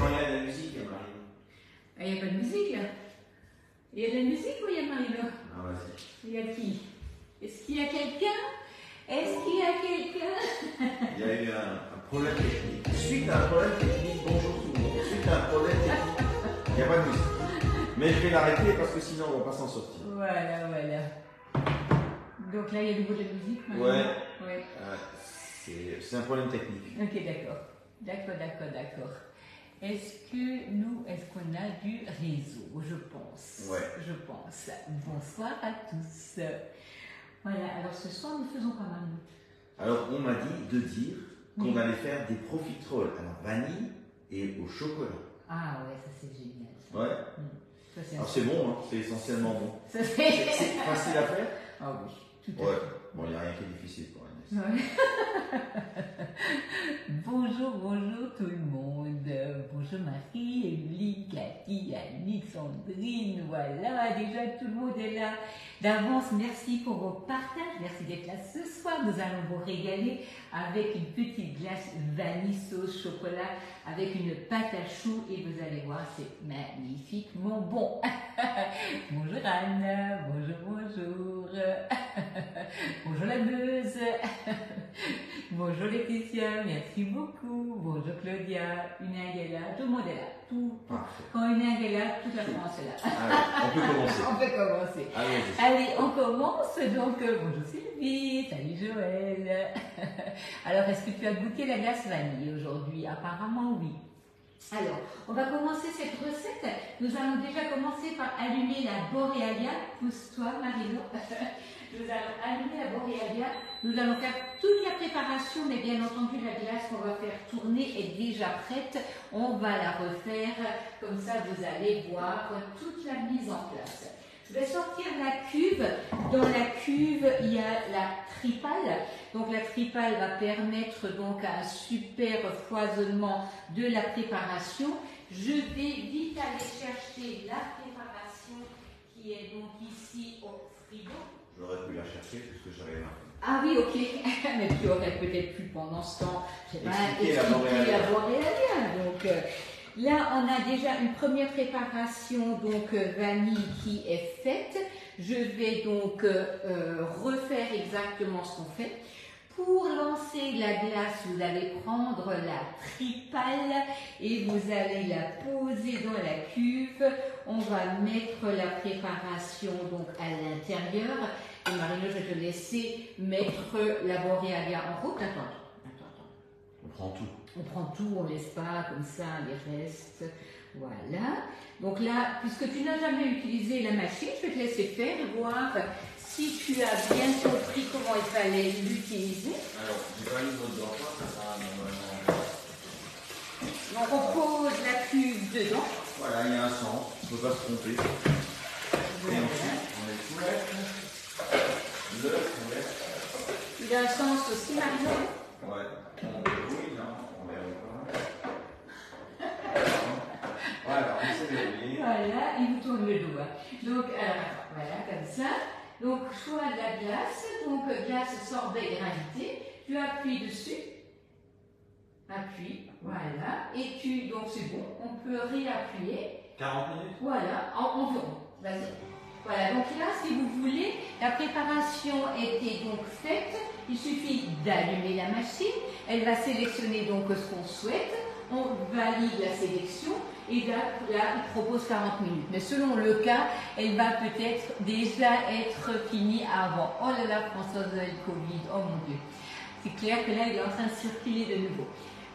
quand il y a de la musique, Marie. Il n'y a pas de musique là. Il y a de la musique ou il y a Marino? Ah, vas-y. Il y a qui? Est-ce qu'il y a quelqu'un? Est-ce qu'il y a quelqu'un? Il y a eu un problème technique. Suite à un problème technique, bonjour tout le monde. Suite à un problème technique, il n'y a pas de musique. Mais je vais l'arrêter parce que sinon on ne va pas s'en sortir. Voilà, voilà. Donc là, il y a du nouveau de la musique maintenant. Ouais. C'est un problème technique. Ok, d'accord. D'accord. Est-ce qu'on a du réseau? Je pense. Ouais. Je pense. Bonsoir à tous. Voilà, alors ce soir, nous faisons pas mal. Alors, on m'a dit de dire qu'on allait faire des profiteroles à la vanille et au chocolat. Ah ouais, ça c'est génial. Ça. Ouais. Ça, alors, c'est bon, hein, c'est essentiellement bon. C'est facile à faire? Ah oui, tout à Ouais. fait. Bon, il n'y a rien qui est difficile pour Agnès. Ouais. Bonjour tout le monde. Bonjour Marie, Émilie, Cathy, Annick, Sandrine. Voilà, déjà tout le monde est là. D'avance, merci pour vos partages. Merci d'être là ce soir. Nous allons vous régaler avec une petite glace vanille sauce chocolat avec une pâte à choux et vous allez voir, c'est magnifiquement bon. Bonjour Anne, bonjour. Bonjour la Meuse. Bonjour Laetitia, merci beaucoup. Bonjour Claudia, Unag est là, tout le monde est là. Tout. Quand Unag est là, toute la France est là. Alors, on peut commencer. On peut commencer. Allez, on commence. Donc, bonjour Sylvie, salut Joël. Alors, est-ce que tu as goûté la glace vanille aujourd'hui? Apparemment, oui. Alors, on va commencer cette recette. Nous allons déjà commencer par allumer la Borealia. Pousse-toi, Marino. Nous allons allumer la Borealia. Nous allons faire toute la préparation, mais bien entendu, la glace qu'on va faire tourner est déjà prête. On va la refaire. Comme ça, vous allez voir toute la mise en place. Je vais sortir la cuve. Dans la cuve, il y a la tripale. Donc la tripale va permettre donc un super foisonnement de la préparation. Je vais vite aller chercher la préparation qui est donc ici au frigo. J'aurais pu la chercher puisque j'avais là. Ah oui, ok. Mais tu aurais peut-être pu pendant ce temps, je sais pas, expliquer la Boréalia. Donc là, on a déjà une première préparation, donc vanille qui est faite. Je vais donc refaire exactement ce qu'on fait. Pour lancer la glace, vous allez prendre la tripale et vous allez la poser dans la cuve. On va mettre la préparation donc à l'intérieur. Et Marino, je vais te laisser mettre la Borealia en route. Attends. On prend tout. On prend tout, on laisse pas comme ça les restes. Voilà. Donc là, puisque tu n'as jamais utilisé la machine, je vais te laisser faire et voir si tu as bien compris comment il fallait l'utiliser. Alors, j'ai pas mis votre d'emploi, ça sera normalement. Donc on pose la cuve dedans. Voilà, il y a un sens, on ne peut pas se tromper. Et ensuite, on met tout le poulet. Il a un sens aussi, Marino? Ouais. Oui, non, on verra pas. Voilà, on s'est levé. Voilà, il vous tourne le doigt. Donc, voilà, comme ça. Donc, choix de la glace. Donc, glace sorbet gravité. Tu appuies dessus. Appuie, voilà. Et donc c'est bon, on peut réappuyer. 40 minutes? Voilà, environ. Vas-y. Voilà, donc là, si vous voulez, la préparation était donc faite. Il suffit d'allumer la machine. Elle va sélectionner donc ce qu'on souhaite. On valide la sélection. Et là, il propose 40 minutes. Mais selon le cas, elle va peut-être déjà être finie avant. Oh là là, Françoise, vous avez le Covid. Oh mon Dieu. C'est clair que là, il est en train de circuler de nouveau.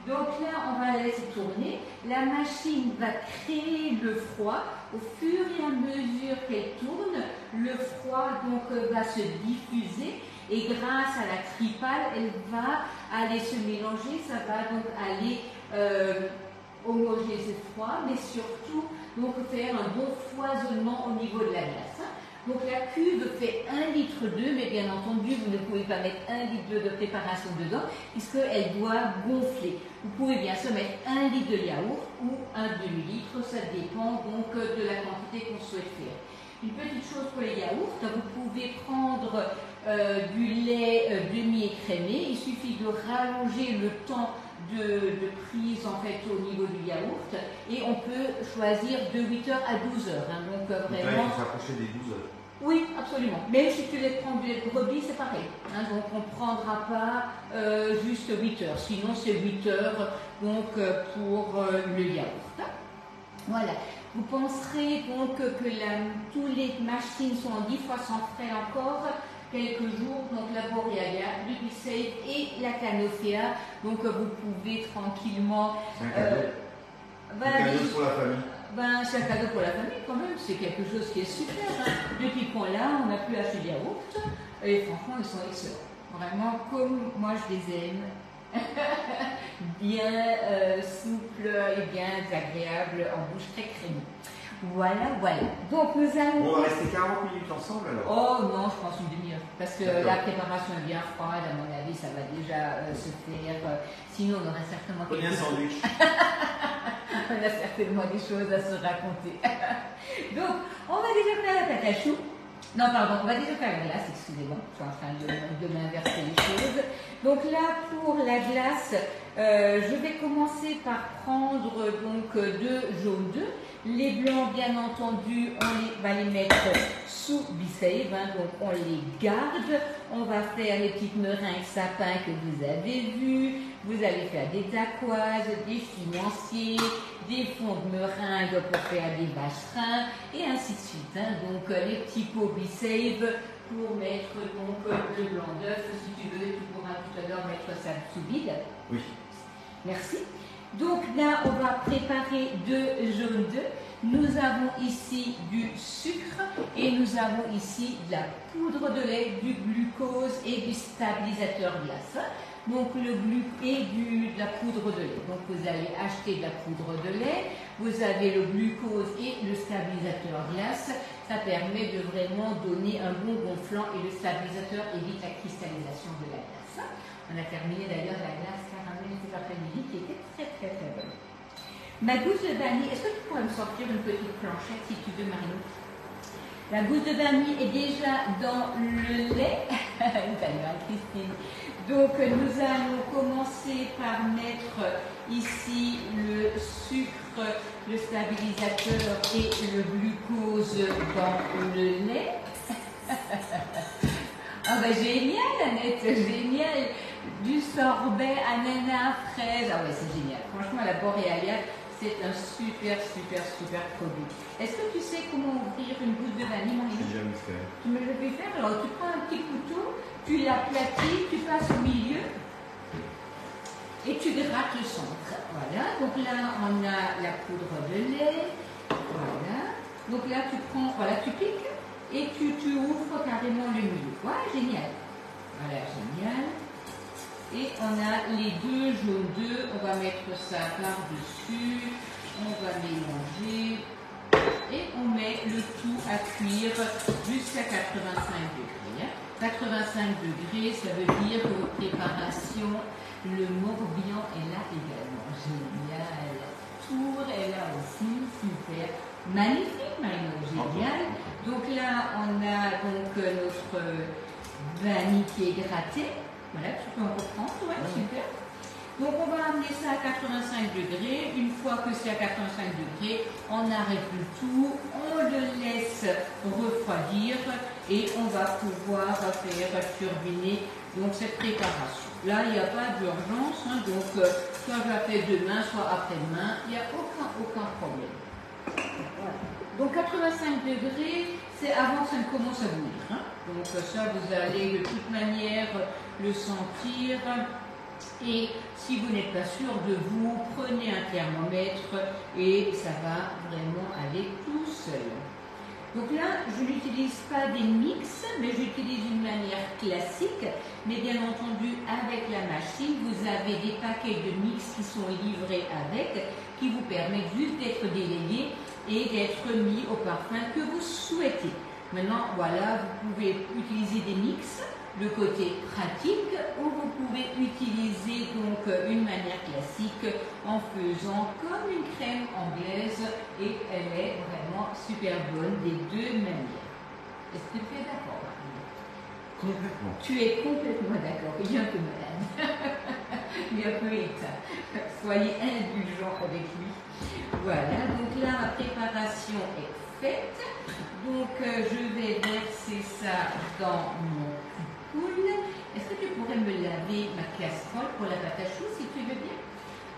Donc là, on va la laisser tourner. La machine va créer le froid. Au fur et à mesure qu'elle tourne, le froid donc va se diffuser. Et grâce à la tripale, elle va aller se mélanger. Ça va donc aller homogénéiser ce froid, mais surtout donc faire un bon foisonnement au niveau de la glace. Donc la cuve fait 1,2 litre, mais bien entendu, vous ne pouvez pas mettre 1,2 litre de préparation dedans, puisqu'elle doit gonfler. Vous pouvez bien sûr mettre 1 litre de yaourt ou un demi-litre, ça dépend donc de la quantité qu'on souhaite faire. Une petite chose pour les yaourts, vous pouvez prendre du lait demi-écrémé, il suffit de rallonger le temps de prise en fait au niveau du yaourt et on peut choisir de 8h à 12h. Hein, donc Là, vraiment. il faut s'approcher des 12 heures. Oui, absolument. Mais si tu les prends des brebis, c'est pareil. Hein, donc on ne prendra pas juste 8 heures. Sinon, c'est 8 heures donc, pour le yaourt. Voilà. Vous penserez donc que tous les machines sont 10 fois sans frais encore. Quelques jours, donc la Borealia, le B-Safe et la Canophéa. Donc vous pouvez tranquillement. C'est un cadeau. Un cadeau pour la famille. Ben, c'est un cadeau pour la famille quand même, c'est quelque chose qui est super. Hein. Depuis qu'on l'a, on n'a plus acheté de yaourt et franchement ils sont excellents. Vraiment comme moi je les aime. Bien souples et bien agréables en bouche, très crémeux. Voilà, voilà. Donc nous allons. On va rester 40 minutes ensemble alors. Oh non, je pense une demi-heure. Parce que la préparation est bien froide, à mon avis, ça va déjà se faire. Sinon, on aura certainement Prenez un sandwich. On a certainement des choses à se raconter. Donc, on va déjà faire la pâte à choux. Non, pardon, on va déjà faire la glace, excusez-moi. Je suis en train de m'inverser les choses. Donc là, pour la glace, je vais commencer par prendre donc 2 jaunes d'œufs. Les blancs, bien entendu, on va les mettre sous B-Save, hein, donc on les garde. On va faire les petites meringues sapin que vous avez vues. Vous allez faire des dacquoises, des financiers, des fonds de meringues pour faire des vacherins et ainsi de suite. Hein. Donc les petits pots B-Save pour mettre donc le blanc d'œuf. Si tu veux, tu pourras tout à l'heure mettre ça sous vide. Oui. Merci. Donc là, on va préparer 2 jaunes d'œufs. Nous avons ici du sucre et nous avons ici de la poudre de lait, du glucose et du stabilisateur glace. Donc le glucose et de la poudre de lait. Donc vous allez acheter de la poudre de lait, vous avez le glucose et le stabilisateur glace. Ça permet de vraiment donner un bon gonflant et le stabilisateur évite la cristallisation de la glace. On a terminé d'ailleurs la glace caramel cet après-midi qui était très très très bonne. Ma gousse de vanille, est-ce que tu pourrais me sortir une petite planchette si tu veux, Marino? La gousse de vanille est déjà dans le lait. Salut Christine. Donc nous allons commencer par mettre ici le sucre, le stabilisateur et le glucose dans le lait. Ah bah génial Annette, génial. Du sorbet, ananas, fraise. Ah ouais, c'est génial. Franchement, la Borealia, c'est un super produit. Est-ce que tu sais comment ouvrir une gousse de vanille, mon ami? J'ai jamais fait. Tu me le fais faire. Alors, tu prends un petit couteau, tu l'aplatis, tu passes au milieu et tu grattes le centre. Voilà. Donc là, on a la poudre de lait. Voilà. Donc là, tu prends, voilà, tu piques et tu ouvres carrément le milieu. Voilà, génial. Voilà, génial. Et on a les 2 jaunes d'œufs, on va mettre ça par-dessus, on va mélanger et on met le tout à cuire jusqu'à 85 degrés. 85 degrés, ça veut dire que vos préparations, le Morbihan est là également. Génial. Tour est là aussi, super. Magnifique, Marino, génial. Donc là, on a donc notre vanille qui est grattée. Voilà, tu peux en reprendre, ouais, super. Donc on va amener ça à 85 degrés. Une fois que c'est à 85 degrés, on arrête le tout, on le laisse refroidir et on va pouvoir faire turbiner donc cette préparation. Là, il n'y a pas d'urgence, hein, donc soit je la fais demain, soit après-demain, il n'y a aucun problème. Voilà. Donc 85 degrés, c'est avant que ça ne commence à bouillir. Hein. Donc ça, vous allez de toute manière le sentir. Et si vous n'êtes pas sûr de vous, prenez un thermomètre et ça va vraiment aller tout seul. Donc là, je n'utilise pas des mix, mais j'utilise une manière classique. Mais bien entendu, avec la machine, vous avez des paquets de mix qui sont livrés avec, qui vous permettent juste d'être délayés et d'être mis au parfum que vous souhaitez. Maintenant, voilà, vous pouvez utiliser des mix, le côté pratique, ou vous pouvez utiliser donc une manière classique en faisant comme une crème anglaise et elle est vraiment super bonne des 2 manières. Est-ce que tu es d'accord, Marie? Complètement. Tu es complètement d'accord, il est un peu malade. bien vite. Soyez indulgents avec lui. Voilà, donc là, ma préparation est faite. Donc, je vais verser ça dans mon poule. Est-ce que tu pourrais me laver ma casserole pour la pâte à choux, si tu veux bien?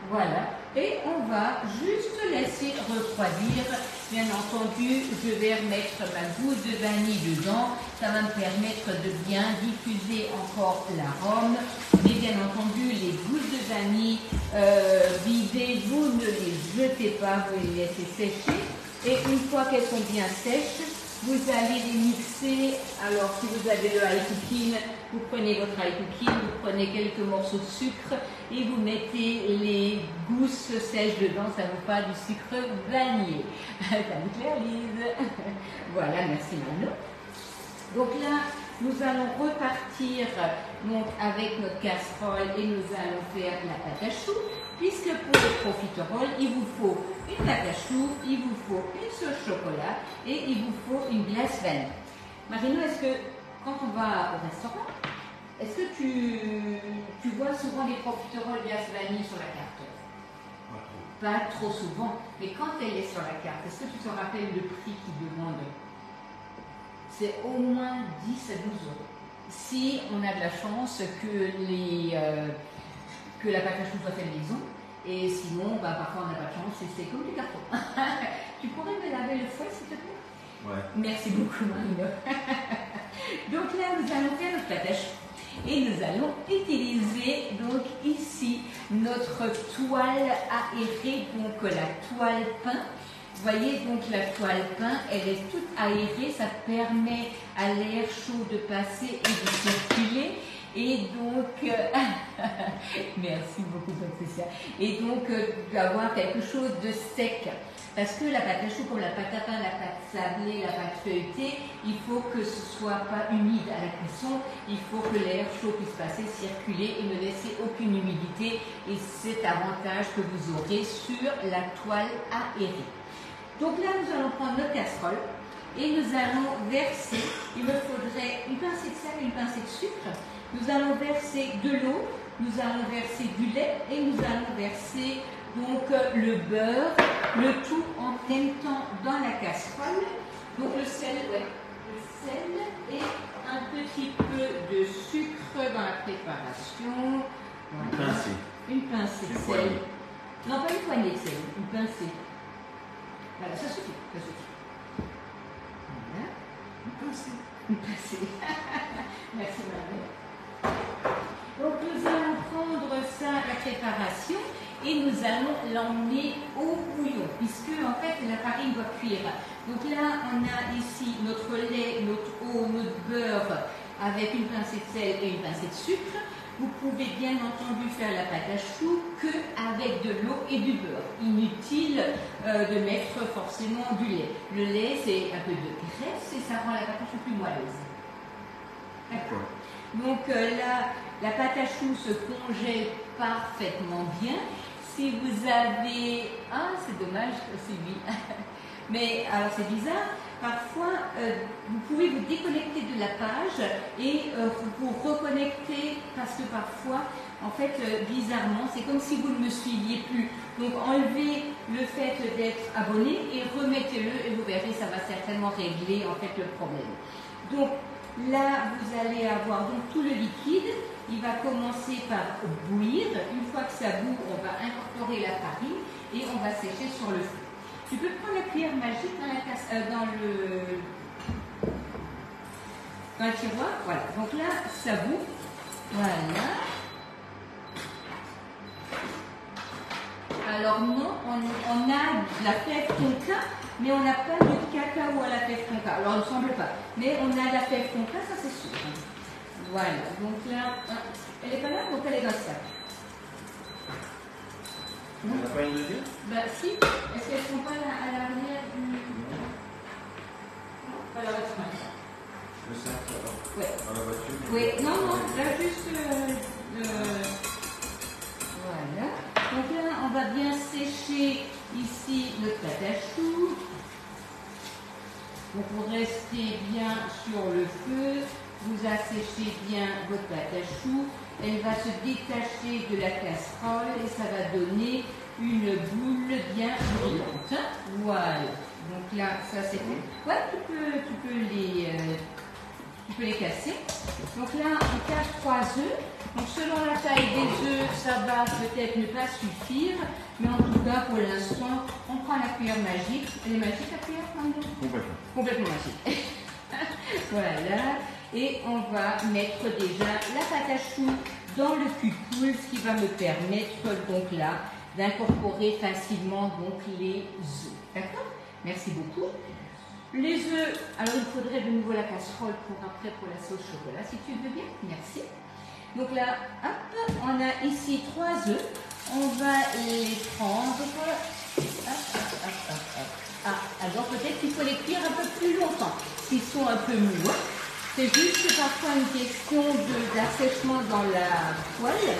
Voilà, et on va juste laisser refroidir. Bien entendu, je vais remettre ma gousse de vanille dedans. Ça va me permettre de bien diffuser encore l'arôme. Mais bien entendu, les gousses de vanille vidées, vous ne les jetez pas, vous les laissez sécher. Et une fois qu'elles sont bien sèches, vous allez les mixer. Alors, si vous avez le high cooking, vous prenez votre high cooking, vous prenez quelques morceaux de sucre et vous mettez les gousses sèches dedans. Ça vous fait du sucre vanillé. Salut Claire-Lise. Voilà, merci Mano. Donc là, nous allons repartir donc, avec notre casserole et nous allons faire la pâte à choux. Puisque pour le profiterole, il vous faut une pâte à choux, il vous faut une sauce chocolat et il vous faut une glace vanille. Marino, est-ce que quand on va au restaurant, est-ce que tu vois souvent les profiteroles glace vanille sur la carte? Pas trop souvent, mais quand elle est sur la carte, est-ce que tu te rappelles le prix qu'ils demandent? C'est au moins 10 à 12 euros. Si on a de la chance que la pâte à choux soit faite maison, et sinon, bah, parfois on n'a pas de chance et c'est comme du carton. Tu pourrais me laver le fouet, s'il te plaît? Ouais. Merci beaucoup, Marino. Donc là, nous allons faire notre pâte à choux. Et nous allons utiliser donc ici notre toile aérée, donc la toile peint. Vous voyez donc la toile peint, elle est toute aérée, ça permet à l'air chaud de passer et de circuler. Et donc, merci beaucoup Patricia, et donc d'avoir quelque chose de sec. Parce que la pâte à choux, comme la pâte à pain, la pâte sablée, la pâte feuilletée, il faut que ce ne soit pas humide à la cuisson, il faut que l'air chaud puisse passer, circuler et ne laisser aucune humidité. Et c'est l'avantage que vous aurez sur la toile aérée. Donc là, nous allons prendre notre casserole et nous allons verser, il me faudrait une pincée de sel et une pincée de sucre. Nous allons verser de l'eau, nous allons verser du lait et nous allons verser donc le beurre, le tout en même temps dans la casserole. Donc le sel, ouais, le sel et un petit peu de sucre dans la préparation. Voilà. Une pincée. Une pincée de sel. Non, pas une poignée de sel, une pincée. Voilà, ça suffit, ça suffit. Voilà. Une pincée. Une pincée. Merci Marie. Donc nous allons prendre ça, la préparation, et nous allons l'emmener au bouillon, puisque en fait la farine doit cuire. Donc là on a ici notre lait, notre eau, notre beurre avec une pincée de sel et une pincée de sucre. Vous pouvez bien entendu faire la pâte à choux qu'avec de l'eau et du beurre. Inutile de mettre forcément du lait. Le lait c'est un peu de graisse et ça rend la pâte à choux plus moelleuse. D'accord. Donc là, la pâte à choux se congèle parfaitement bien. Si vous avez... Ah, c'est dommage, Sylvie. Mais alors c'est bizarre, parfois vous pouvez vous déconnecter de la page et vous reconnecter parce que parfois, en fait, bizarrement, c'est comme si vous ne me suiviez plus. Donc enlevez le fait d'être abonné et remettez-le et vous verrez, ça va certainement régler en fait le problème. Donc là, vous allez avoir donc tout le liquide. Il va commencer par bouillir. Une fois que ça bout, on va incorporer la farine et on va sécher sur le feu. Tu peux prendre la cuillère magique dans le tiroir. Voilà. Donc là, ça bout. Voilà. Alors non, on a de la fève tonka, mais on n'a pas de cacao à la fève tonka. Alors il ne semble pas. Mais on a de la fève tonka, ça c'est sûr. Voilà. Donc là, elle n'est pas là, donc elle est dans le sac. On n'a pas une deuxième? Bah si. Est-ce qu'elles ne sont pas à l'arrière du... Non. Alors, le sac, là-bas. Ouais. Dans la voiture? Oui, non, là juste voilà. Donc là, on va bien sécher ici notre pâte à choux. Donc vous restez bien sur le feu, vous asséchez bien votre pâte à choux elle va se détacher de la casserole et ça va donner une boule bien brillante. Voilà. Donc là, ça c'est bon. Ouais, tu peux les casser. Donc là, on casse 3 œufs. Donc selon la taille des œufs, ça va peut-être ne pas suffire. Mais en tout cas, pour l'instant, on prend la cuillère magique. Elle est magique la cuillère, Mando? Complètement. Complètement magique. Voilà. Et on va mettre déjà la pâte à choux dans le cul-poule, ce qui va me permettre donc là d'incorporer facilement donc les œufs. D'accord? Merci beaucoup. Les œufs, alors il faudrait de nouveau la casserole pour après pour la sauce chocolat, si tu veux bien. Merci. Donc là, hop, on a ici 3 œufs. On va les prendre. Ah, alors peut-être qu'il faut les cuire un peu plus longtemps, s'ils sont un peu mous. C'est juste parfois une question d'assèchement dans la poêle.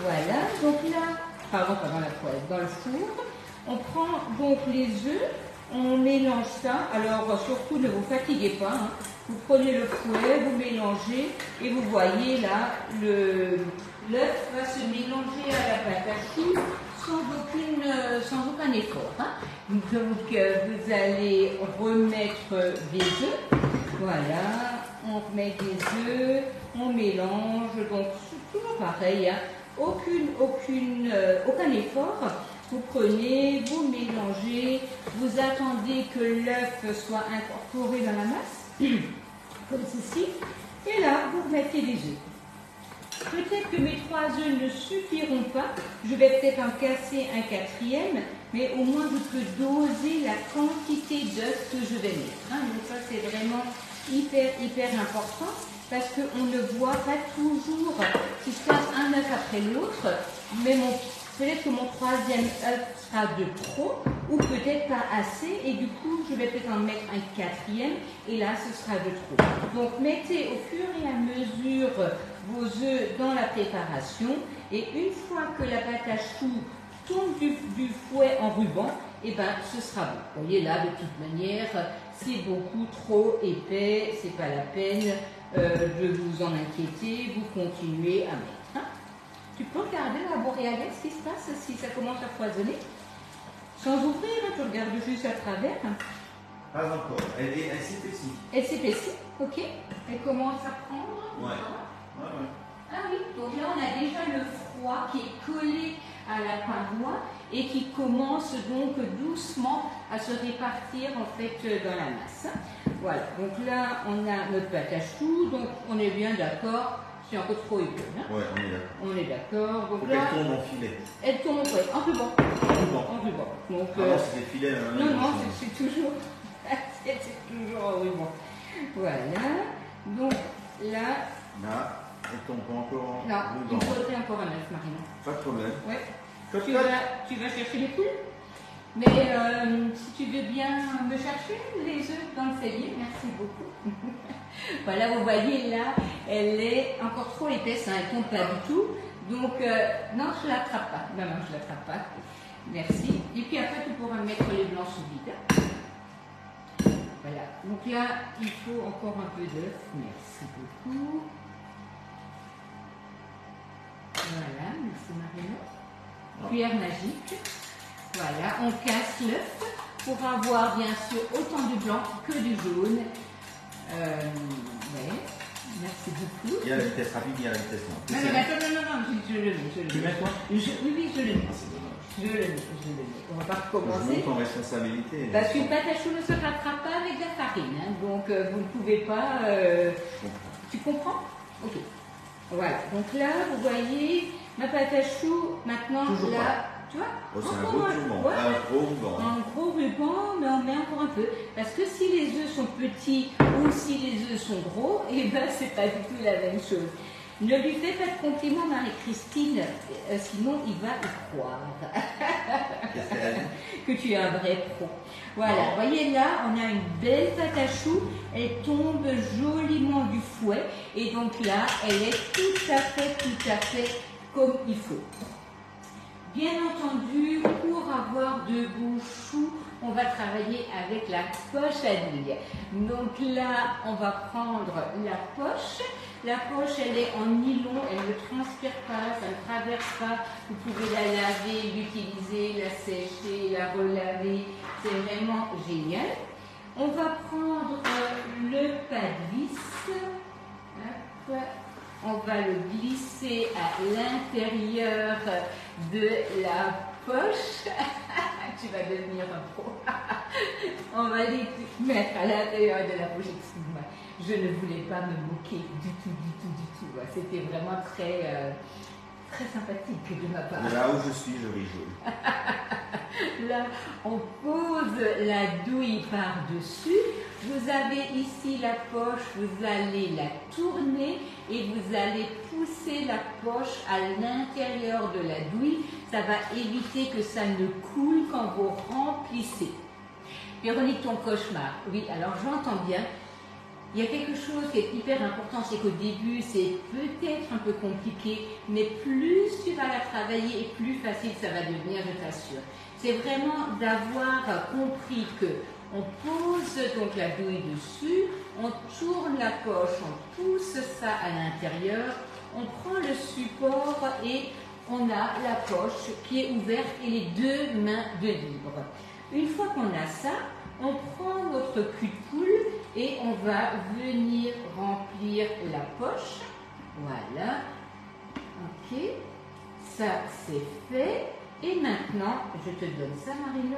Voilà, donc là, pardon, pas dans la poêle, dans le four. On prend donc les œufs. On mélange ça, alors surtout ne vous fatiguez pas, hein. Vous prenez le fouet, vous mélangez et vous voyez là, l'œuf va se mélanger à la pâte à choux sans aucun effort. Hein. Donc vous allez remettre des œufs, voilà, on remet des œufs, on mélange, donc c'est toujours pareil, hein. Aucun effort. Vous prenez, vous mélangez, vous attendez que l'œuf soit incorporé dans la masse, comme ceci, et là, vous remettez les œufs. Peut-être que mes 3 œufs ne suffiront pas, je vais peut-être en casser un 4e, mais au moins je peux doser la quantité d'œufs que je vais mettre. Hein. Donc ça, c'est vraiment hyper important, parce qu'on ne voit pas toujours si je passe un œuf après l'autre, mais peut-être que mon 3e œuf sera de trop, ou peut-être pas assez, et du coup, je vais peut-être en mettre un 4e, et là, ce sera de trop. Donc, mettez au fur et à mesure vos œufs dans la préparation, et une fois que la pâte à choux tombe du fouet en ruban, et ben, ce sera bon. Vous voyez là, de toute manière, c'est beaucoup trop épais, c'est pas la peine de vous en inquiéter, vous continuez à mettre. Hein. Tu peux regarder la boréalette, ce qui se passe si ça commence à foisonner. Sans ouvrir, hein, tu regardes juste à travers. Pas encore, elle s'épaissit. Elle s'épaissit, ok. Elle commence à prendre. Ouais. Ah oui, donc là on a déjà le froid qui est collé à la paroi et qui commence donc doucement à se répartir en fait dans la masse. Voilà, donc là on a notre pâte à choux, donc on est bien d'accord. C'est un peu trop épais. Hein. Ouais, on est d'accord. Donc là, elle tourne en filet. Elle tourne, ouais, en ruban. En ruban. Donc, non, c'est des filets. Non, c'est toujours en ruban. Voilà. Donc là. Là, elle tombe pas encore en ruban. Non, il me faudrait encore un œuf, Marina. Pas de problème. Ouais. Tu vas chercher les poules. Mais si tu veux bien me chercher les œufs dans le cellier, merci beaucoup. Voilà, vous voyez là, elle est encore trop épaisse, hein, elle ne tombe pas du tout. Donc, non, je ne l'attrape pas. Non, je ne l'attrape pas. Merci. Et puis après, tu pourras mettre les blancs sous vide. Voilà. Donc là, il faut encore un peu d'œuf. Merci beaucoup. Voilà, merci Marina. Cuillère magique. Voilà, on casse l'œuf pour avoir bien sûr autant du blanc que du jaune. Ouais, merci beaucoup. Il y a la vitesse rapide, il y a la vitesse lente. Non, je le mets. Tu mets quoi? Oui, je le mets. C'est dommage. Je le mets. On va pas recommencer. Je monte en responsabilité. Parce qu'une pâte à choux ne se rattrape pas avec de la farine. Hein, donc, vous ne pouvez pas... Tu comprends? Ok. Voilà. Donc là, vous voyez, ma pâte à choux, maintenant, toujours là... Pas. Tu vois? Oh, c'est un gros ruban. Ouais. Un gros ruban. Un gros ruban, mais on met encore un peu. Parce que si les œufs sont petits ou si les œufs sont gros, et ben c'est pas du tout la même chose. Ne lui fais pas de compliments, Marie-Christine, sinon il va y croire. Qu'est-ce qu'elle a dit? Que tu es un vrai pro. Voilà, vous voyez là, on a une belle pâte à choux, elle tombe joliment du fouet, et donc là, elle est tout à fait comme il faut. Bien entendu, pour avoir de beaux choux, on va travailler avec la poche à douille. Donc là, on va prendre la poche. La poche, elle est en nylon, elle ne transpire pas, ça ne traverse pas. Vous pouvez la laver, l'utiliser, la sécher, la relaver. C'est vraiment génial. On va prendre le pas de vis. Hop. On va le glisser à l'intérieur de la poche. Tu vas devenir un pro. On va les mettre à l'intérieur de la poche. Excuse-moi, je ne voulais pas me moquer du tout. C'était vraiment très, très sympathique de ma part. Là où je suis, je rigole. Là, on pose la douille par-dessus. Vous avez ici la poche, vous allez la tourner et vous allez pousser la poche à l'intérieur de la douille. Ça va éviter que ça ne coule quand vous remplissez. Véronique, ton cauchemar. Oui, alors j'entends bien. Il y a quelque chose qui est hyper important, c'est qu'au début, c'est peut-être un peu compliqué, mais plus tu vas la travailler et plus facile ça va devenir, je t'assure. C'est vraiment d'avoir compris que on pose donc la douille dessus, on tourne la poche, on pousse ça à l'intérieur, on prend le support et on a la poche qui est ouverte et les deux mains de libre. Une fois qu'on a ça, on prend notre cul de poule et on va venir remplir la poche. Voilà. Ok. Ça, c'est fait. Et maintenant, je te donne ça, Marino.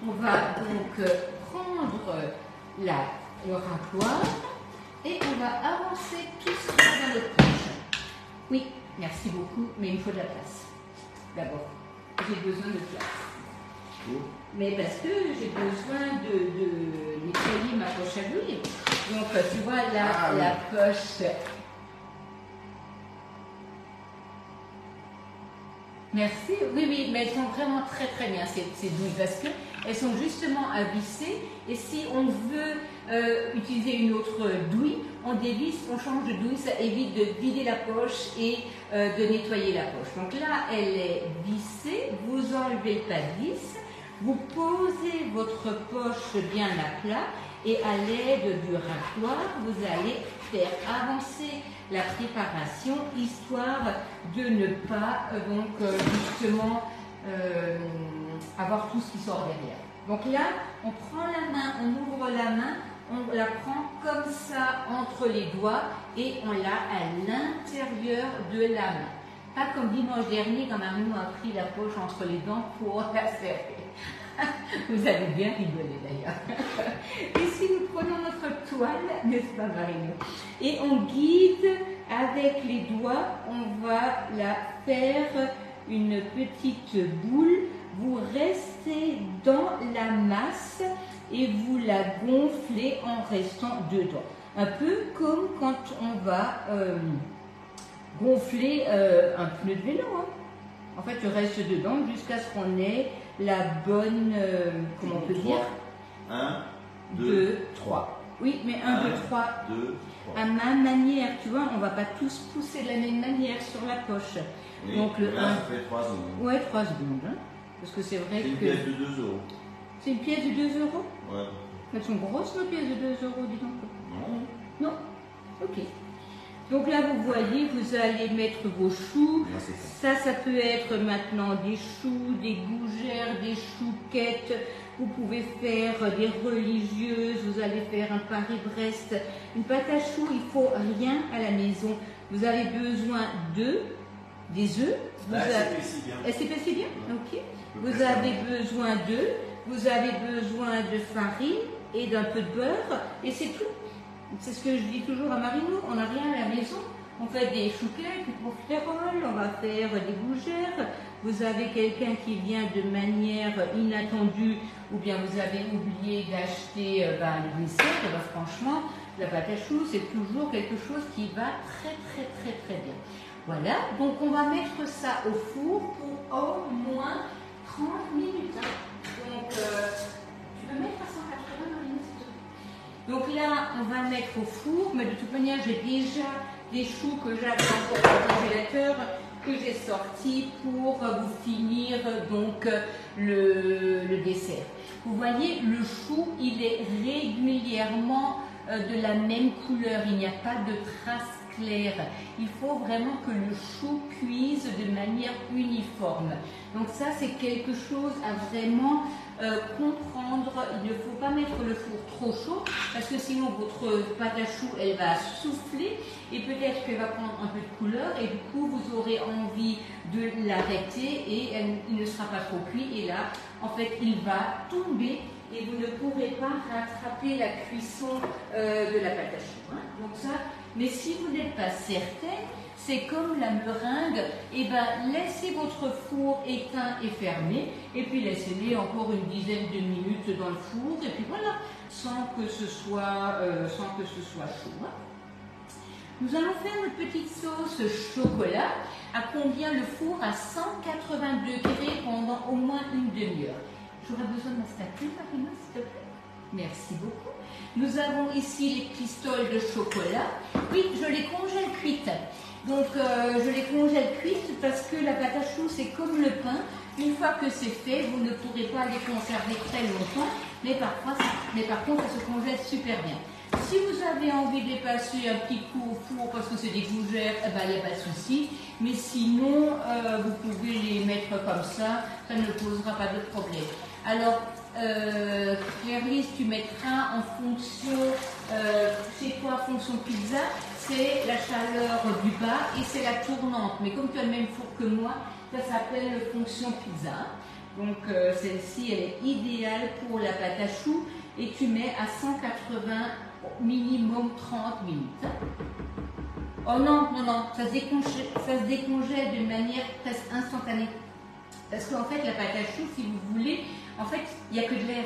On va donc prendre le râtoir et on va avancer tout ça dans notre poche. Oui, merci beaucoup, mais il me faut de la place. D'abord, j'ai besoin de place. Mais parce que j'ai besoin de nettoyer ma poche à douille. Donc, tu vois, là, la poche. Merci. Oui, mais elles sont vraiment très très bien ces douilles parce qu'elles sont justement à visser. Et si on veut utiliser une autre douille, on dévisse, on change de douille, ça évite de vider la poche et de nettoyer la poche. Donc là, elle est vissée, vous enlevez le pas de vis. Vous posez votre poche bien à plat et à l'aide du râtoir, vous allez faire avancer la préparation histoire de ne pas justement avoir tout ce qui sort derrière. Donc là, on prend la main, on ouvre la main, on la prend comme ça entre les doigts et on l'a à l'intérieur de la main. Pas comme dimanche dernier quand Marino a pris la poche entre les dents pour la serrer. Vous avez bien rigolé d'ailleurs. Ici, nous prenons notre toile, n'est-ce pas Marino? Et on guide avec les doigts, on va la faire une petite boule. Vous restez dans la masse et vous la gonflez en restant dedans. Un peu comme quand on va gonfler un pneu de vélo. Hein. En fait, tu restes dedans jusqu'à ce qu'on ait la bonne, comment on peut dire 1, 2, 3. Oui, mais 1, 2, 3. 2, 3. À ma manière, tu vois, on ne va pas tous pousser de la même manière sur la poche. Oui, donc le là, 1. ça fait 3 secondes. Ouais, 3 secondes. Hein, parce que c'est vrai que. C'est une pièce de 2 euros. C'est une pièce de 2 euros? Ouais. Elles sont grosses, nos pièces de 2 euros, dis donc. Non. Non. Ok. Donc là, vous voyez, vous allez mettre vos choux. Ça peut être maintenant des choux, des gougères, des chouquettes. Vous pouvez faire des religieuses. Vous allez faire un Paris-Brest. Une pâte à choux, il ne faut rien à la maison. Vous avez besoin des œufs. Elle s'épaissit bien. Ok. Vous avez besoin d'œufs. Vous avez besoin de farine et d'un peu de beurre. Et c'est tout. C'est ce que je dis toujours à Marino, on n'a rien à la maison. On fait des chouquettes, des profiteroles, on va faire des gougères. Vous avez quelqu'un qui vient de manière inattendue ou bien vous avez oublié d'acheter le dessert. Et franchement, la pâte à choux, c'est toujours quelque chose qui va très très très très bien. Voilà, donc on va mettre ça au four pour au moins 30 minutes. Donc, tu peux mettre à 180 minutes. Donc là, on va mettre au four, mais de toute manière, j'ai déjà des choux que j'avais encore au congélateur. que j'ai sorti pour vous finir donc le dessert. Vous voyez, le chou, il est régulièrement de la même couleur, il n'y a pas de traces claires. Il faut vraiment que le chou cuise de manière uniforme. Donc ça, c'est quelque chose à vraiment comprendre. Il ne faut pas mettre le four trop chaud parce que sinon votre pâte à choux, elle va souffler et peut-être qu'elle va prendre un peu de couleur et du coup vous aurez envie de l'arrêter et il ne sera pas trop cuit et là, en fait, il va tomber et vous ne pourrez pas rattraper la cuisson de la pâte à choux. Hein. Donc ça, mais si vous n'êtes pas certaine, c'est comme la meringue, et ben laissez votre four éteint et fermé, et puis laissez-les encore une dizaine de minutes dans le four, et puis voilà, sans que ce soit chaud. Hein. Nous allons faire une petite sauce chocolat, à combien le four à 180 degrés pendant au moins une demi-heure. J'aurais besoin de ma spatule, Marina, s'il te plaît. Merci beaucoup. Nous avons ici les pistoles de chocolat. Oui, je les congèle cuites. Donc, je les congèle cuites parce que la pâte à choux, c'est comme le pain. Une fois que c'est fait, vous ne pourrez pas les conserver très longtemps, mais par contre, ça se congèle super bien. Si vous avez envie de les passer un petit coup au four parce que c'est des gougères, eh ben, il n'y a pas de souci. Mais sinon, vous pouvez les mettre comme ça ne posera pas de problème. Alors, Claire-Lise, tu mettras en fonction, chez toi, fonction pizza, c'est la chaleur du bas et c'est la tournante. Mais comme tu as le même four que moi, ça s'appelle fonction pizza. Donc, celle-ci, elle est idéale pour la pâte à choux et tu mets à 180 minimum 30 minutes. Oh non, ça se décongèle de manière presque instantanée. Parce qu'en fait, la pâte à choux, si vous voulez, en fait, il n'y a que de l'air.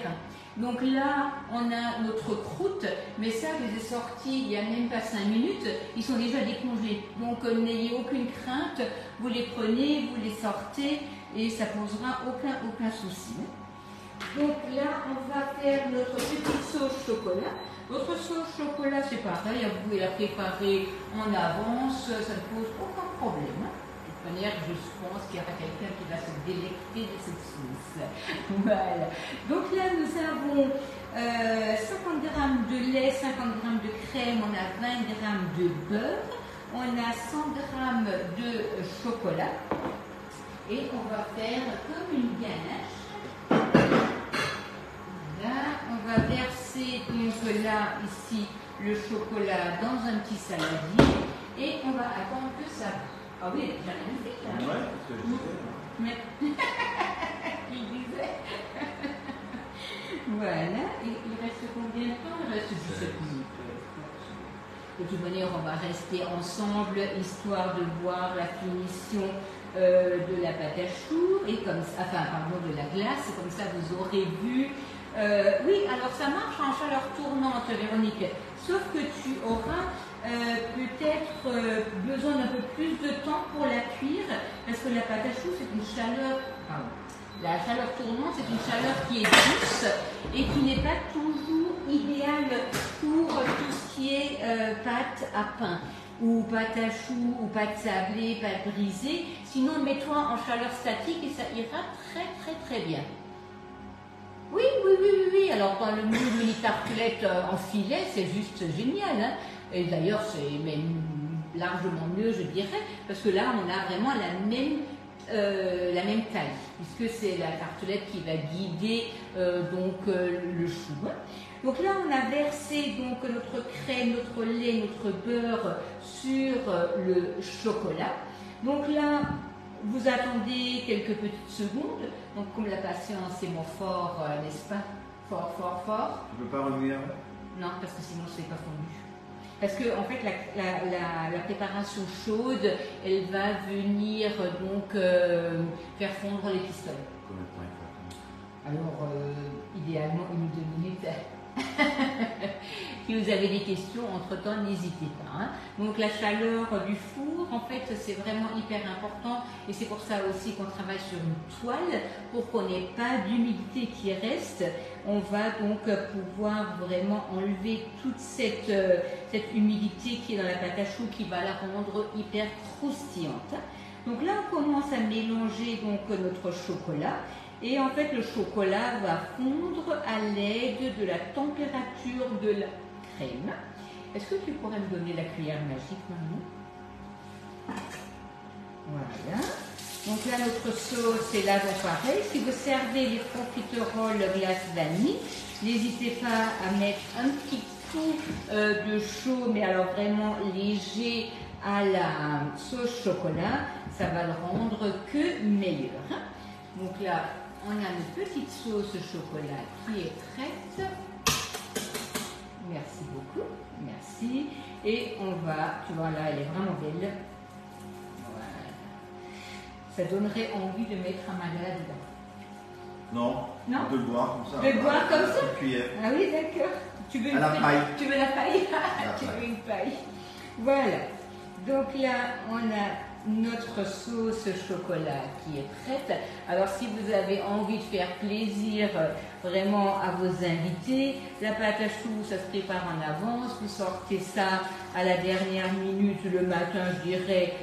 Donc là, on a notre croûte, mais ça, je les ai sortis il n'y a même pas 5 minutes, ils sont déjà décongelés. Donc n'ayez aucune crainte, vous les prenez, vous les sortez et ça ne posera aucun souci. Donc là, on va faire notre petite sauce chocolat. Votre sauce chocolat, c'est pareil, vous pouvez la préparer en avance, ça ne pose aucun problème. De toute manière, je pense qu'il y aura quelqu'un qui va se délecter de cette sauce. Voilà. Donc là, nous avons 50 g de lait, 50 g de crème, on a 20 g de beurre, on a 100 g de chocolat. Et on va faire comme une ganache. Là, on va verser donc là, ici, le chocolat dans un petit saladier et on va attendre que ça. Ah oui, elle est déjà magnifique là. Ouais, parce que je sais. Mais... il disait. Voilà, et il reste combien de temps? Il reste 17 minutes. De toute manière, on va rester ensemble, histoire de voir la finition de la pâte à choux, et comme ça, enfin, pardon, de la glace, comme ça vous aurez vu. Oui, alors ça marche en chaleur tournante, Véronique, sauf que tu auras peut-être besoin d'un peu plus de temps pour la cuire, parce que la pâte à choux, c'est une chaleur, pardon, la chaleur tournante, c'est une chaleur qui est douce et qui n'est pas toujours idéale pour tout ce qui est pâte à pain, ou pâte à choux, ou pâte sablée, pâte brisée. Sinon, mets-toi en chaleur statique et ça ira très bien. Oui. Alors, dans le mini tartelette en filet, c'est juste génial. Hein. Et d'ailleurs, c'est même largement mieux, je dirais, parce que là, on a vraiment la même taille, puisque c'est la tartelette qui va guider le chou. Donc là, on a versé donc notre crème, notre lait, notre beurre sur le chocolat. Donc là, vous attendez quelques petites secondes. Donc comme la patience est mon fort, n'est-ce pas? Fort. Tu peux pas revenir? Non, parce que sinon je ne serai pas fondu. Parce que en fait, la préparation chaude, elle va venir donc faire fondre les pistolets. Combien de temps il faut? Alors, idéalement, 1 ou 2 minutes. Si vous avez des questions, entre-temps, n'hésitez pas. Hein. Donc, la chaleur du four, en fait, c'est vraiment hyper important. Et c'est pour ça aussi qu'on travaille sur une toile, pour qu'on n'ait pas d'humidité qui reste. On va donc pouvoir vraiment enlever toute cette humidité qui est dans la pâte à choux, qui va la rendre hyper croustillante. Donc là, on commence à mélanger donc notre chocolat. Et en fait, le chocolat va fondre à l'aide de la température de la crème. Est-ce que tu pourrais me donner la cuillère magique, Marie? Voilà. Donc là, notre sauce est là, donc pareil. Si vous servez les profiteroles glace vanille, n'hésitez pas à mettre un petit coup de chaud, mais alors vraiment léger à la sauce chocolat. Ça va le rendre que meilleur. Donc là, on a une petite sauce chocolat qui est prête. Merci beaucoup. Merci. Et on va, tu vois là, elle est vraiment belle. Ça donnerait envie de mettre un magala dedans. Non, non, on peut le boire comme ça. De le boire comme ça? Une cuillère. Ah oui, d'accord. Tu veux à la paille. Tu veux la paille? Tu veux une paille. Voilà. Donc là, on a notre sauce chocolat qui est prête. Alors si vous avez envie de faire plaisir vraiment à vos invités, la pâte à choux, ça se prépare en avance. Vous sortez ça à la dernière minute le matin, je dirais,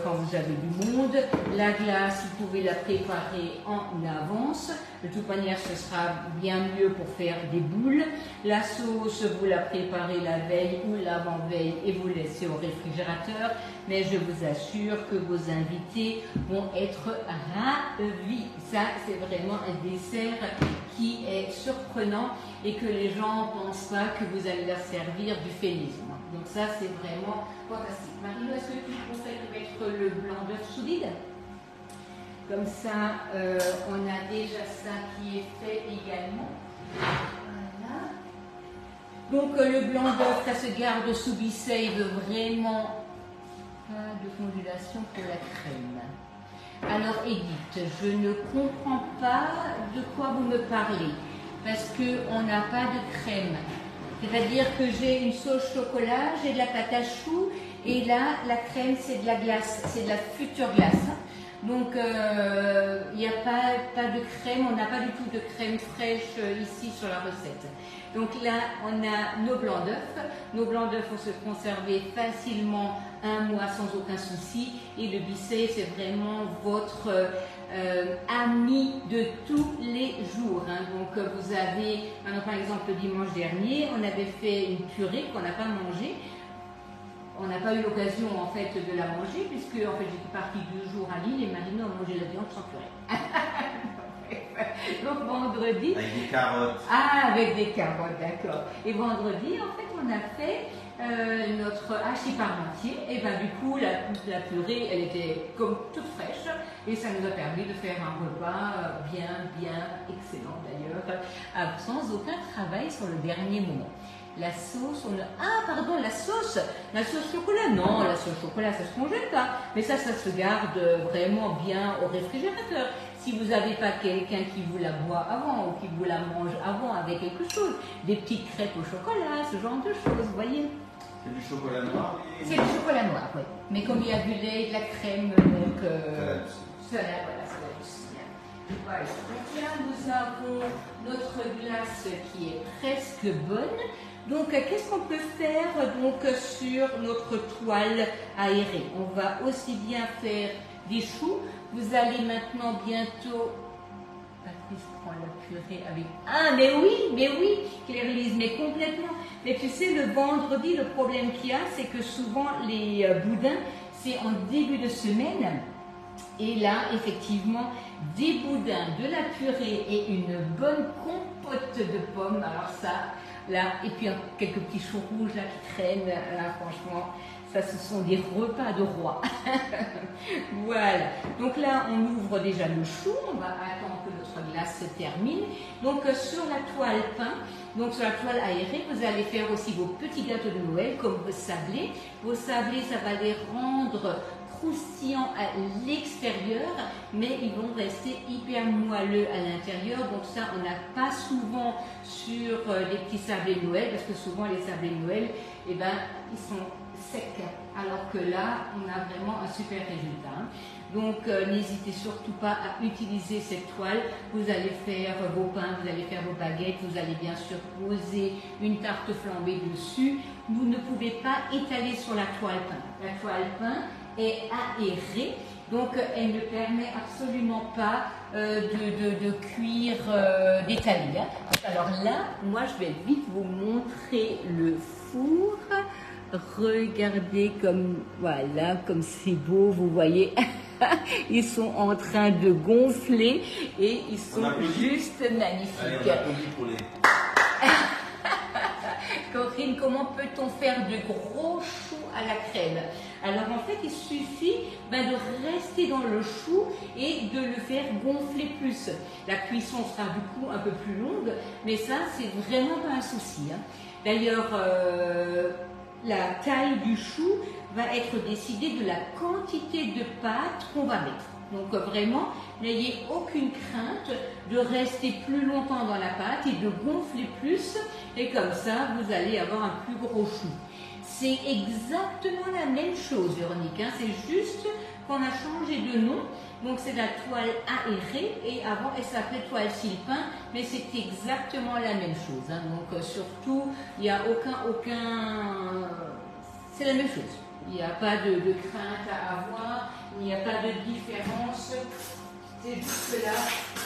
quand vous avez du monde. La glace, vous pouvez la préparer en avance. De toute manière, ce sera bien mieux pour faire des boules. La sauce, vous la préparez la veille ou l'avant-veille et vous laissez au réfrigérateur. Mais je vous assure que vos invités vont être ravis. Ça, c'est vraiment un dessert qui est surprenant et que les gens ne pensent pas que vous allez leur servir du félisme. Donc ça, c'est vraiment fantastique. Marie, est-ce que tu conseilles de mettre le blanc d'œuf sous vide? Comme ça, on a déjà ça qui est fait également. Voilà. Donc le blanc d'œuf, ça se garde sous vide vraiment. Pas de congélation pour la crème. Alors Edith, je ne comprends pas de quoi vous me parlez, parce qu'on n'a pas de crème. C'est-à-dire que j'ai une sauce chocolat, j'ai de la pâte à choux, et là, la crème, c'est de la glace, c'est de la future glace. Donc, il n'y a pas de crème, on n'a pas du tout de crème fraîche ici sur la recette. Donc là, on a nos blancs d'œufs. Nos blancs d'œufs vont se conserver facilement un mois sans aucun souci. Et le Bissey, c'est vraiment votre ami de tous les jours. Hein. Donc vous avez, maintenant, par exemple, le dimanche dernier, on avait fait une purée qu'on n'a pas mangée. On n'a pas eu l'occasion en fait de la manger puisque en fait j'étais partie 2 jours à Lille et Marino a mangé la viande sans purée. Donc vendredi. Avec des carottes. Ah, avec des carottes, d'accord. Et vendredi, en fait, on a fait notre hachis parmentier. Et ben du coup, la purée, elle était comme toute fraîche. Et ça nous a permis de faire un repas bien excellent d'ailleurs, sans aucun travail sur le dernier moment. La sauce, la sauce chocolat. Non, la sauce chocolat, ça se congèle pas. Mais ça se garde vraiment bien au réfrigérateur. Si vous n'avez pas quelqu'un qui vous la boit avant ou qui vous la mange avant avec quelque chose, des petites crêpes au chocolat, ce genre de choses, vous voyez. C'est du chocolat noir. C'est du chocolat noir, oui. Mais comme il y a du lait, de la crème, donc ça va aussi bien. Voilà. Donc là, nous avons notre glace qui est presque bonne. Donc, qu'est-ce qu'on peut faire donc sur notre toile aérée? On va aussi bien faire des choux. Vous allez maintenant bientôt... Patrice prend la purée avec... Ah, mais oui, Claire-Lise, mais complètement. Mais tu sais, le vendredi, le problème qu'il y a, c'est que souvent les boudins, c'est en début de semaine. Et là, effectivement, des boudins, de la purée et une bonne compote de pommes. Alors ça... Là, et puis quelques petits choux rouges là qui traînent, là franchement, ça ce sont des repas de roi. Voilà, donc là on ouvre déjà le chou, on va attendre que notre glace se termine. Donc sur la toile peint, donc sur la toile aérée, vous allez faire aussi vos petits gâteaux de Noël comme vos sablés. Vos sablés, ça va les rendre croustillants à l'extérieur, mais ils vont rester hyper moelleux à l'intérieur. Donc ça, on n'a pas souvent sur les petits sablés de Noël, parce que souvent les sablés de Noël, eh ben, ils sont secs, alors que là, on a vraiment un super résultat. Donc n'hésitez surtout pas à utiliser cette toile. Vous allez faire vos pains, vous allez faire vos baguettes, vous allez bien sûr poser une tarte flambée dessus. Vous ne pouvez pas étaler sur la toile peint. La toile peint est aérée Donc elle ne permet absolument pas de cuire d'étaler. Alors là, moi je vais vite vous montrer le four. Regardez comme, voilà, comme c'est beau, vous voyez. Ils sont en train de gonfler et ils sont juste magnifiques. Allez, on applaudit pour les... Corinne, comment peut-on faire de gros choux à la crème? Alors en fait, il suffit de rester dans le chou et de le faire gonfler plus. La cuisson sera du coup un peu plus longue, mais ça, c'est vraiment pas un souci. Hein. D'ailleurs, la taille du chou va être décidée de la quantité de pâte qu'on va mettre. Donc vraiment, n'ayez aucune crainte de rester plus longtemps dans la pâte et de gonfler plus. Et comme ça, vous allez avoir un plus gros chou. C'est exactement la même chose, Véronique. Hein. C'est juste qu'on a changé de nom. Donc c'est la toile aérée et avant elle s'appelait toile Silpin, mais c'est exactement la même chose. Hein. Donc surtout, il n'y a aucun... C'est la même chose. Il n'y a pas de crainte à avoir, il n'y a pas de différence. C'est juste que là,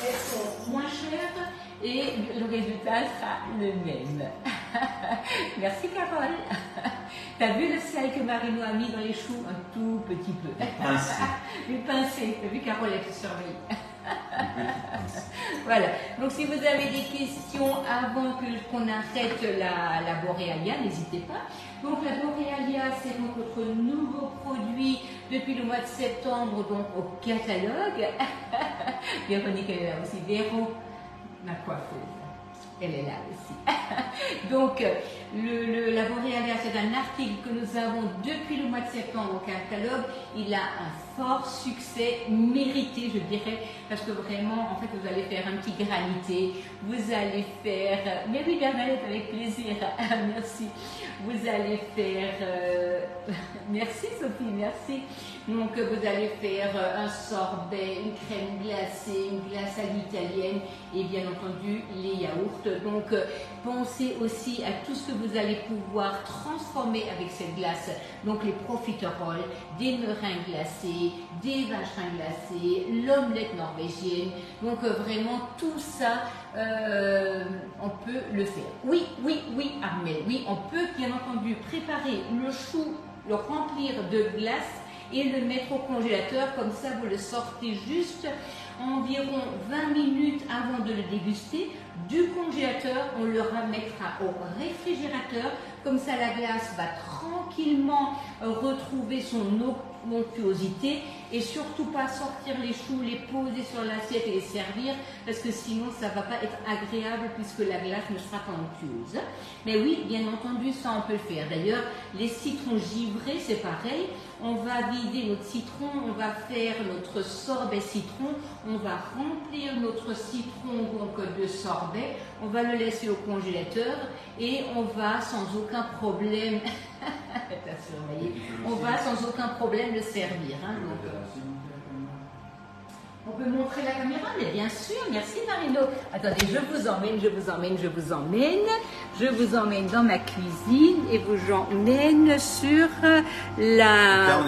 elles sont moins chères et le résultat sera le même. Merci Carole. T'as vu le sel que Marino a mis dans les choux? Un tout petit peu. Une pincée. T'as vu Carole, elle te surveille. Voilà. Donc si vous avez des questions avant qu'on arrête la Borealia, n'hésitez pas. Donc la Borealia, c'est donc notre nouveau produit depuis le mois de septembre, donc au catalogue. Véronique, elle est là aussi. Véro, ma coiffeuse. Elle est là aussi. Donc, la Borealia, c'est un article que nous avons depuis le mois de septembre au catalogue. Il a un fort succès mérité, je dirais, parce que vraiment, en fait, vous allez faire un petit granité. Vous allez faire... Mais oui, Bernadette, avec plaisir. Merci. Vous allez faire... Merci Sophie, merci. Donc, vous allez faire un sorbet, une crème glacée, une glace à l'italienne et bien entendu les yaourts. Donc, pensez aussi à tout ce que vous allez pouvoir transformer avec cette glace. Donc, les profiteroles, des meringues glacées, des vacherins glacés, l'omelette norvégienne. Donc, vraiment, tout ça, on peut le faire. Oui, Armel, oui, on peut bien entendu préparer le chou, le remplir de glace et le mettre au congélateur, comme ça vous le sortez juste environ 20 minutes avant de le déguster. Du congélateur, on le remettra au réfrigérateur, comme ça la glace va tranquillement retrouver son onctuosité et surtout pas sortir les choux, les poser sur l'assiette et les servir parce que sinon ça va pas être agréable puisque la glace ne sera pas onctueuse. Mais oui, bien entendu, ça on peut le faire. D'ailleurs, les citrons givrés, c'est pareil. On va vider notre citron, on va faire notre sorbet citron, on va remplir notre citron donc de sorbet, on va le laisser au congélateur et on va sans aucun problème, on va sans aucun problème le servir. Hein, donc, on peut montrer la caméra, mais bien sûr, merci Marino. Attendez, je vous emmène dans ma cuisine et vous emmène sur la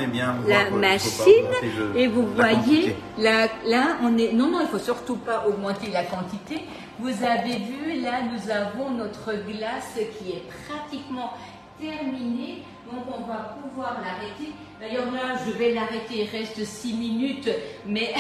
machine. Et vous voyez, là, on est... Non, il ne faut surtout pas augmenter la quantité. Vous avez vu, là, nous avons notre glace qui est pratiquement terminée. Donc, on va pouvoir l'arrêter. D'ailleurs, là, je vais l'arrêter. Il reste 6 minutes, mais...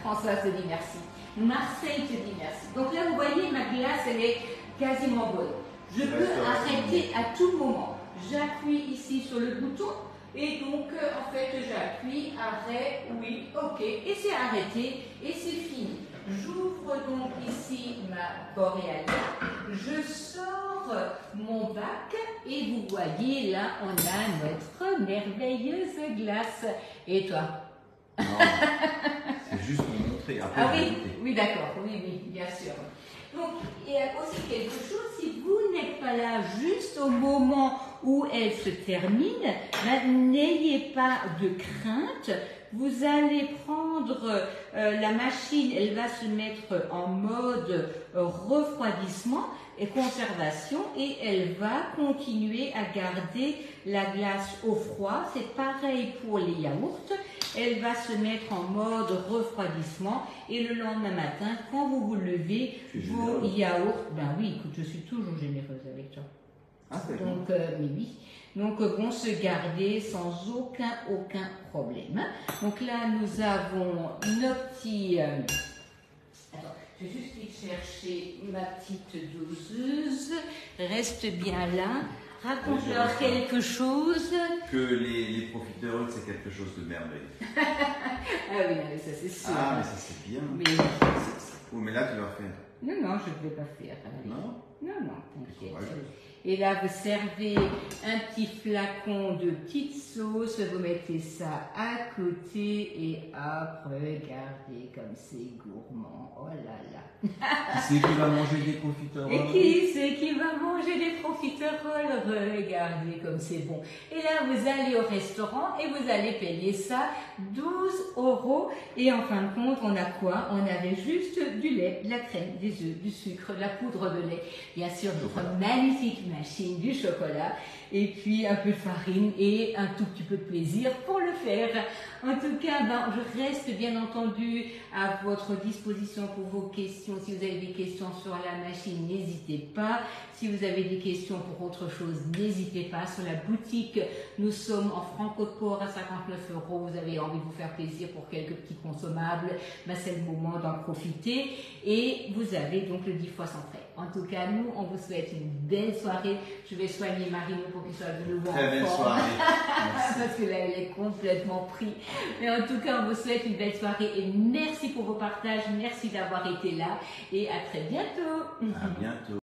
François te dit merci. Marseille te dit merci. Donc là, vous voyez, ma glace, elle est quasiment bonne. Je peux arrêter à tout moment. J'appuie ici sur le bouton et donc, en fait, j'appuie, arrêt, oui, ok. Et c'est arrêté et c'est fini. J'ouvre donc ici ma Borealia. Je sors mon bac et vous voyez, là, on a notre merveilleuse glace. Et toi? Non, c'est juste pour montrer. Après, ah oui, d'accord, oui, bien sûr. Donc, il y a aussi quelque chose, si vous n'êtes pas là juste au moment où elle se termine, n'ayez pas de crainte. Vous allez prendre la machine, elle va se mettre en mode refroidissement et conservation et elle va continuer à garder la glace au froid. C'est pareil pour les yaourts. elle va se mettre en mode refroidissement et le lendemain matin, quand vous vous levez, vos yaourts, ben oui, écoute, je suis toujours généreuse avec toi. Ah, c'est bon. Donc, mais oui. Donc, vont se garder sans aucun problème. Donc là, nous avons nos petits... Attends, je vais juste aller chercher ma petite doseuse. Reste bien là. Raconte-leur quelque chose. Que les profiteroles, c'est quelque chose de merveilleux. Ah oui, mais ça c'est sûr. Ah, mais ça c'est bien. Mais... Oh, mais là, tu vas faire. Non, je ne vais pas faire. Allez. Non? Non, t'inquiète. Et là, vous servez un petit flacon de petite sauce, vous mettez ça à côté et hop, regardez comme c'est gourmand. Oh là là. Qui c'est qui va manger des profiteroles? Et qui c'est qui va manger des profiteroles? Regardez comme c'est bon. Et là, vous allez au restaurant et vous allez payer ça 12 €. Et en fin de compte, on a quoi? On avait juste du lait, de la crème, des œufs, du sucre, de la poudre de lait, bien sûr notre magnifique machine du chocolat, et puis un peu de farine et un tout petit peu de plaisir pour le faire. En tout cas, ben, je reste bien entendu à votre disposition pour vos questions. Si vous avez des questions sur la machine, n'hésitez pas. Si vous avez des questions pour autre chose, n'hésitez pas. Sur la boutique, nous sommes en Franco de Port à 59 €. Vous avez envie de vous faire plaisir pour quelques petits consommables, ben, c'est le moment d'en profiter. Et vous avez donc le 10 fois sans frais. En tout cas, nous, on vous souhaite une belle soirée. Je vais soigner Marine pour qu'il soit de nouveau en forme. Très belle soirée. Parce que là, elle est complètement prise. Mais en tout cas, on vous souhaite une belle soirée et merci pour vos partages. Merci d'avoir été là et à très bientôt. À bientôt.